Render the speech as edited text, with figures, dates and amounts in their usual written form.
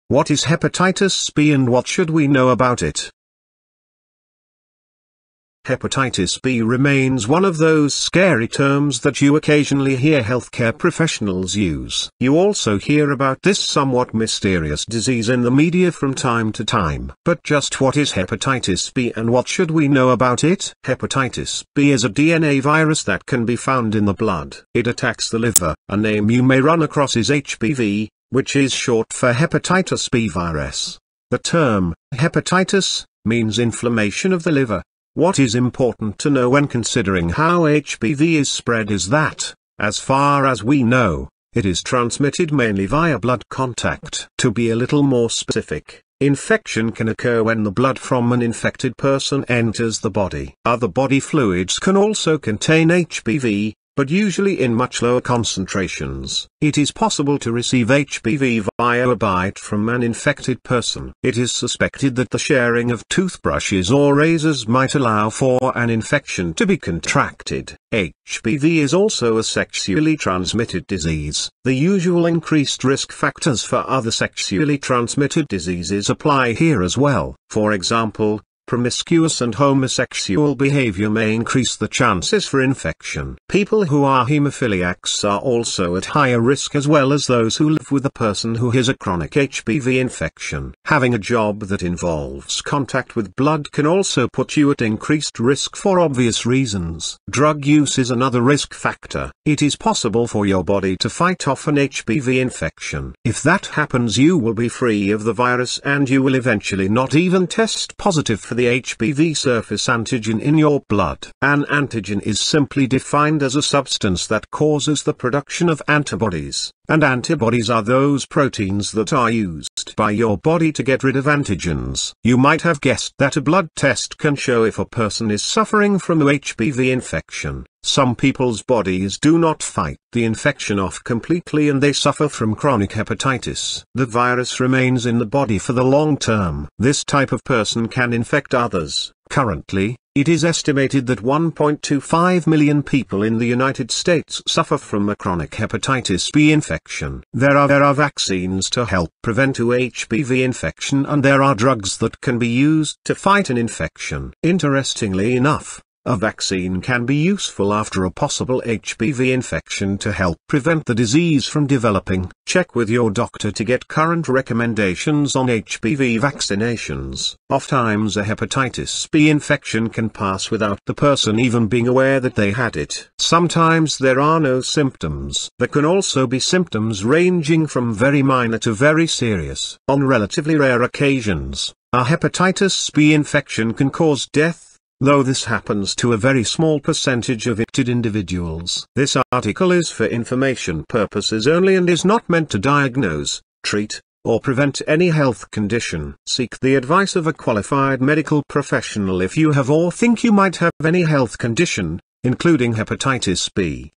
What is hepatitis B and what should we know about it? Hepatitis B remains one of those scary terms that you occasionally hear healthcare professionals use. You also hear about this somewhat mysterious disease in the media from time to time. But just what is hepatitis B and what should we know about it? Hepatitis B is a DNA virus that can be found in the blood. It attacks the liver. A name you may run across is HBV, which is short for Hepatitis B Virus. The term, hepatitis, means inflammation of the liver. What is important to know when considering how HBV is spread is that, as far as we know, it is transmitted mainly via blood contact. To be a little more specific, infection can occur when the blood from an infected person enters the body. Other body fluids can also contain HBV, but usually in much lower concentrations. It is possible to receive HBV via a bite from an infected person. It is suspected that the sharing of toothbrushes or razors might allow for an infection to be contracted. HBV is also a sexually transmitted disease. The usual increased risk factors for other sexually transmitted diseases apply here as well. For example, promiscuous and homosexual behavior may increase the chances for infection. People who are hemophiliacs are also at higher risk, as well as those who live with a person who has a chronic HBV infection. Having a job that involves contact with blood can also put you at increased risk for obvious reasons. Drug use is another risk factor. It is possible for your body to fight off an HBV infection. If that happens, you will be free of the virus and you will eventually not even test positive for the HBV surface antigen in your blood. An antigen is simply defined as a substance that causes the production of antibodies, and antibodies are those proteins that are used by your body to get rid of antigens. You might have guessed that a blood test can show if a person is suffering from a HBV infection. Some people's bodies do not fight the infection off completely and they suffer from chronic hepatitis. The virus remains in the body for the long term. This type of person can infect others. Currently, it is estimated that 1.25 million people in the United States suffer from a chronic hepatitis B infection. There are vaccines to help prevent a HBV infection, and there are drugs that can be used to fight an infection. Interestingly enough, a vaccine can be useful after a possible HBV infection to help prevent the disease from developing. Check with your doctor to get current recommendations on HBV vaccinations. Oftentimes a hepatitis B infection can pass without the person even being aware that they had it. Sometimes there are no symptoms. There can also be symptoms ranging from very minor to very serious. On relatively rare occasions, a hepatitis B infection can cause death, though this happens to a very small percentage of affected individuals. This article is for information purposes only and is not meant to diagnose, treat, or prevent any health condition. Seek the advice of a qualified medical professional if you have or think you might have any health condition, including hepatitis B.